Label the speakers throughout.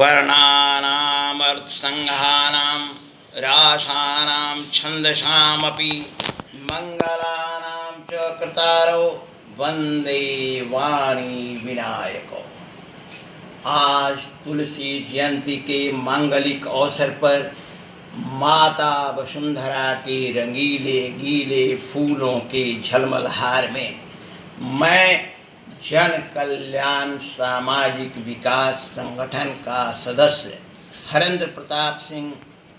Speaker 1: वर्णानाम् अर्थसंहानां राशानां छन्दसामपि मंगलानां च कृतारो वंदे वाणी विनायको। आज तुलसी जयंती के मांगलिक अवसर पर माता वसुंधरा के रंगीले गीले फूलों के झलमलहार में मैं जन कल्याण सामाजिक विकास संगठन का सदस्य हरेंद्र प्रताप सिंह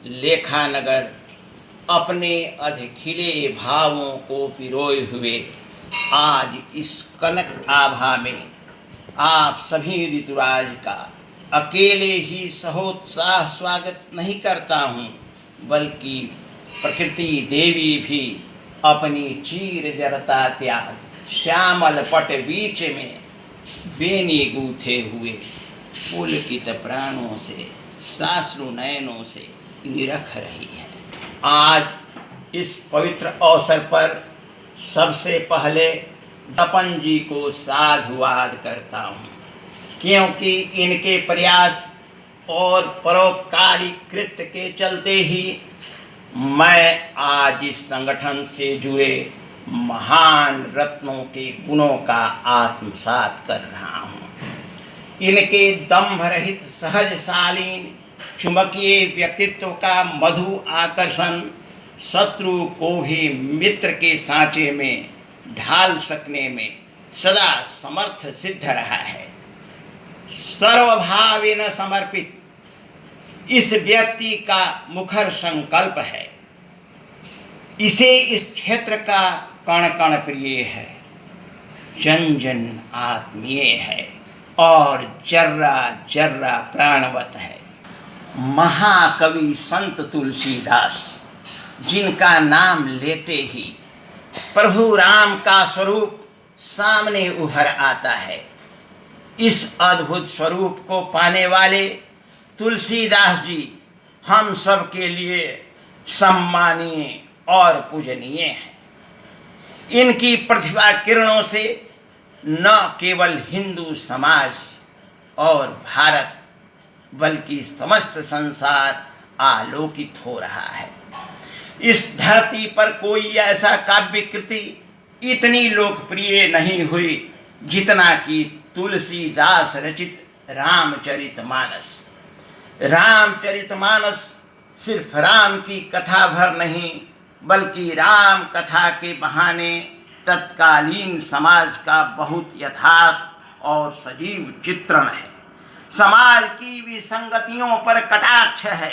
Speaker 1: लेखानगर अपने अधिखिले भावों को पिरोए हुए आज इस कनक आभा में आप सभी ऋतुराज का अकेले ही सहोत्साह स्वागत नहीं करता हूँ, बल्कि प्रकृति देवी भी अपनी चीर जरता त्याग श्यामल पट बीच में बेनी गूथे हुए पुलकित प्राणों से साश्रु नयनों से निरख रही है। आज इस पवित्र अवसर पर सबसे पहले दपन जी को साधुवाद करता हूँ, क्योंकि इनके प्रयास और परोपकारी कृत्य के चलते ही मैं आज इस संगठन से जुड़े महान रत्नों के गुणों का आत्मसात कर रहा हूँ। इनके दंभ रहित सहज शालीन चुंबकीय व्यक्तित्व का मधु आकर्षण शत्रु को भी मित्र के सांचे में ढाल सकने में सदा समर्थ सिद्ध रहा है। सर्वभावेन समर्पित इस व्यक्ति का मुखर संकल्प है। इसे इस क्षेत्र का कण कण प्रिय है, जन जन आत्मीय है और जर्रा जर्रा प्राणवत है। महाकवि संत तुलसीदास, जिनका नाम लेते ही प्रभु राम का स्वरूप सामने उभर आता है, इस अद्भुत स्वरूप को पाने वाले तुलसीदास जी हम सब के लिए सम्मानीय और पूजनीय हैं। इनकी प्रतिभा किरणों से न केवल हिंदू समाज और भारत बल्कि समस्त संसार आलोकित हो रहा है। इस धरती पर कोई ऐसा काव्य कृति इतनी लोकप्रिय नहीं हुई जितना कि तुलसीदास रचित रामचरितमानस। रामचरितमानस सिर्फ राम की कथा भर नहीं, बल्कि राम कथा के बहाने तत्कालीन समाज का बहुत यथार्थ और सजीव चित्रण है। समाज की विसंगतियों पर कटाक्ष है।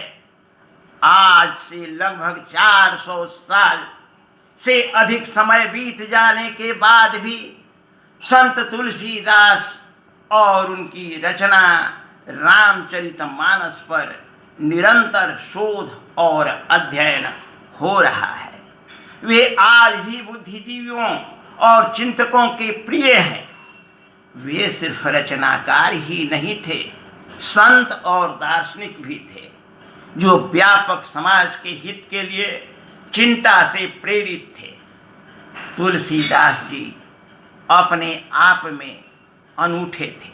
Speaker 1: आज से लगभग 400 साल से अधिक समय बीत जाने के बाद भी संत तुलसीदास और उनकी रचना रामचरितमानस पर निरंतर शोध और अध्ययन हो रहा है। वे आज भी बुद्धिजीवियों और चिंतकों के प्रिय हैं। वे सिर्फ रचनाकार ही नहीं थे, संत और दार्शनिक भी थे, जो व्यापक समाज के हित के लिए चिंता से प्रेरित थे। तुलसीदास जी अपने आप में अनूठे थे।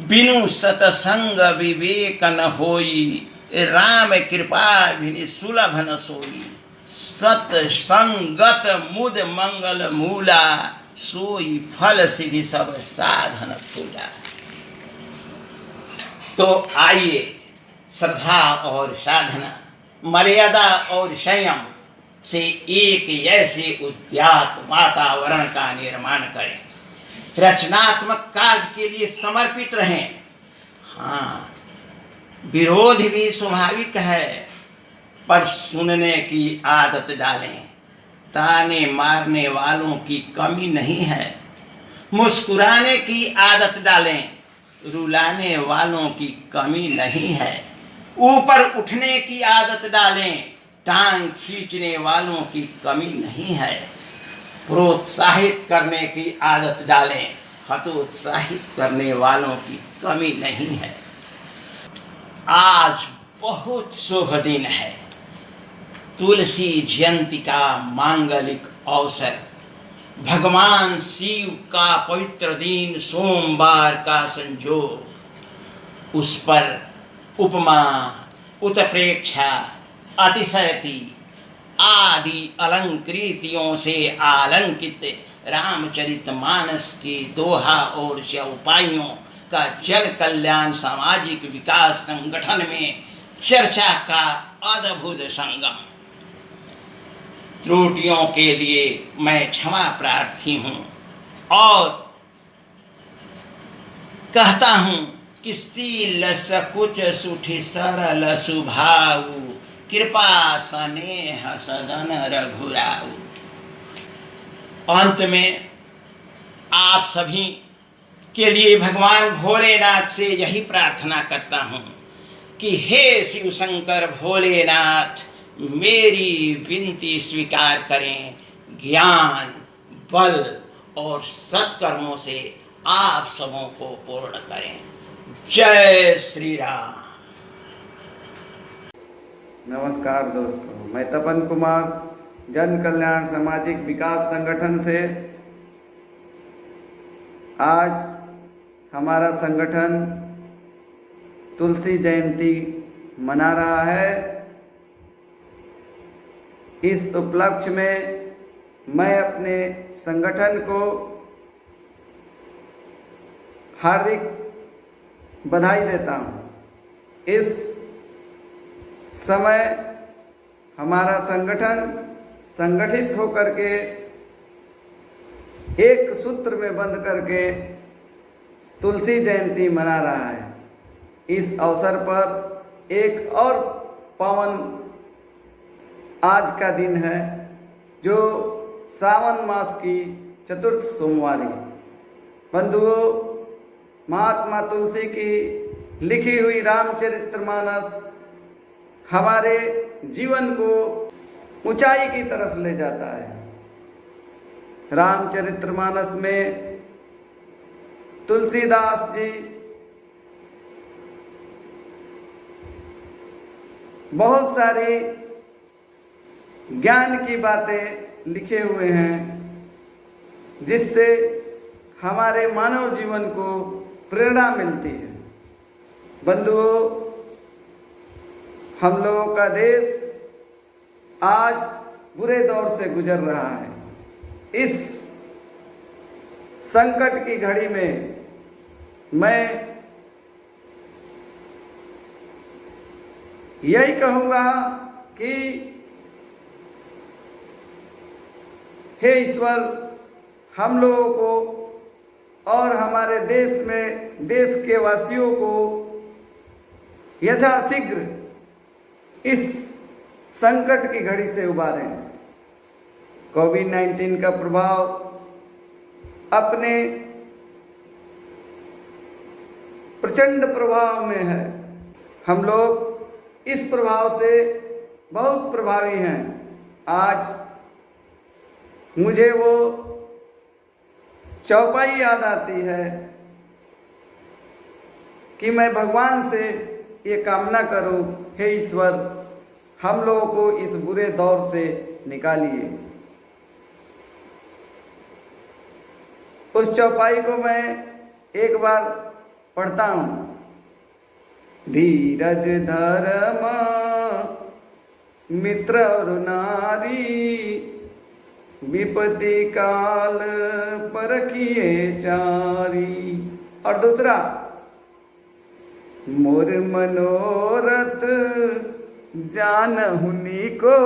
Speaker 1: बिनु सतसंग विवेक न होई, राम कृपा भिनि सुलभ न सोई। सतसंगत मुद मंगल मूला, सोई फल सिद्धि सब साधन पूजा। तो आइए श्रद्धा और साधना, मर्यादा और संयम से एक ऐसे उद्यात वातावरण का निर्माण करें, रचनात्मक कार्य के लिए समर्पित रहें। हाँ, विरोध भी स्वाभाविक है, पर सुनने की आदत डालें। ताने मारने वालों की कमी नहीं है। मुस्कुराने की आदत डालें, रुलाने वालों की कमी नहीं है। ऊपर उठने की आदत डालें, टांग खींचने वालों की कमी नहीं है। प्रोत्साहित करने की आदत डालें, हतोत्साहित करने वालों की कमी नहीं है। आज बहुत शुभ दिन है, तुलसी जयंती का मांगलिक अवसर, भगवान शिव का पवित्र दिन, सोमवार का संयोग। उस पर उपमा, उत्प्रेक्षा, अतिशयति आदि अलंकृतियों से आलंकित रामचरितमानस के दोहा और चौपाइयों का जन कल्याण सामाजिक विकास संगठन में चर्चा का अद्भुत संगम। त्रुटियों के लिए मैं क्षमा प्रार्थी हूँ और कहता हूँ कि शील सकुच सुठि सरल सुभाऊ, कृपा स्नेह सदन रघुराऊ। अंत में आप सभी के लिए भगवान भोलेनाथ से यही प्रार्थना करता हूँ कि हे शिव शंकर भोलेनाथ, मेरी विनती स्वीकार करें, ज्ञान, बल और सत्कर्मों से आप सबों को पूर्ण करें। जय श्री राम।
Speaker 2: नमस्कार दोस्तों, मैं तपन कुमार जन कल्याण सामाजिक विकास संगठन से। आज हमारा संगठन तुलसी जयंती मना रहा है। इस उपलक्ष्य में मैं अपने संगठन को हार्दिक बधाई देता हूँ। इस समय हमारा संगठन संगठित होकर के एक सूत्र में बंध करके तुलसी जयंती मना रहा है। इस अवसर पर एक और पावन आज का दिन है, जो सावन मास की चतुर्थ सोमवारी। बंधुओं, महात्मा तुलसी की लिखी हुई रामचरितमानस हमारे जीवन को ऊंचाई की तरफ ले जाता है। रामचरितमानस में तुलसीदास जी बहुत सारी ज्ञान की बातें लिखे हुए हैं, जिससे हमारे मानव जीवन को प्रेरणा मिलती है। बंधुओं, हम लोगों का देश आज बुरे दौर से गुजर रहा है। इस संकट की घड़ी में मैं यही कहूँगा कि हे ईश्वर, हम लोगों को और हमारे देश में देश के वासियों को यथाशीघ्र इस संकट की घड़ी से उबारें। कोविड-19 का प्रभाव अपने प्रचंड प्रभाव में है। हम लोग इस प्रभाव से बहुत प्रभावी हैं। आज मुझे वो चौपाई याद आती है कि मैं भगवान से ये कामना करूं, हे ईश्वर, हम लोगों को इस बुरे दौर से निकालिए। उस चौपाई को मैं एक बार पढ़ता हूँ। धीरज धर्म मित्र और नारी, विपत्ति काल परखिए चारी। और दूसरा, मोर मनोरथ जानहुनी को,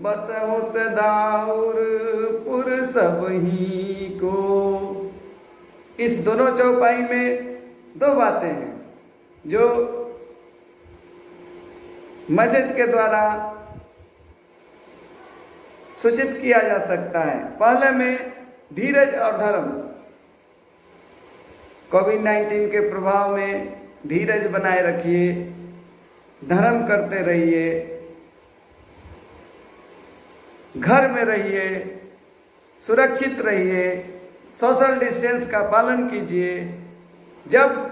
Speaker 2: बसहु सदाउर पुर सबही को। इस दोनों चौपाई में दो बातें हैं जो मैसेज के द्वारा सूचित किया जा सकता है। पहले में धीरज और धर्म। कोविड-19 के प्रभाव में धीरज बनाए रखिए, धर्म करते रहिए, घर में रहिए, सुरक्षित रहिए, सोशल डिस्टेंस का पालन कीजिए। जब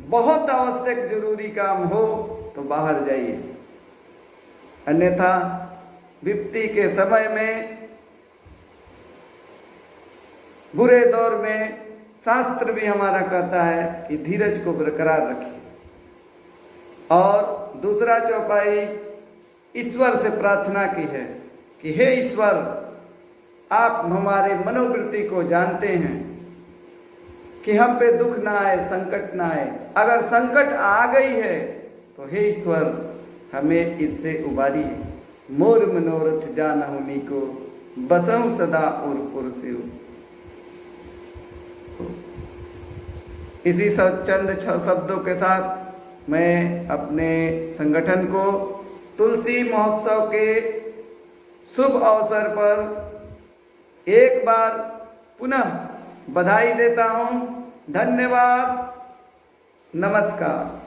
Speaker 2: बहुत आवश्यक जरूरी काम हो तो बाहर जाइए, अन्यथा विपत्ति के समय में, बुरे दौर में शास्त्र भी हमारा कहता है कि धीरज को बरकरार रखिए। और दूसरा चौपाई ईश्वर से प्रार्थना की है कि हे ईश्वर, आप हमारे मनोवृत्ति को जानते हैं कि हम पे दुख ना आए, संकट ना आए। अगर संकट आ गई है तो हे ईश्वर, हमें इससे उबारिए। मोर मनोरथ जानहु नीको, बसहु सदा और पुरसियो। इसी चंद शब्दों के साथ मैं अपने संगठन को तुलसी महोत्सव के शुभ अवसर पर एक बार पुनः बधाई देता हूँ। धन्यवाद। नमस्कार।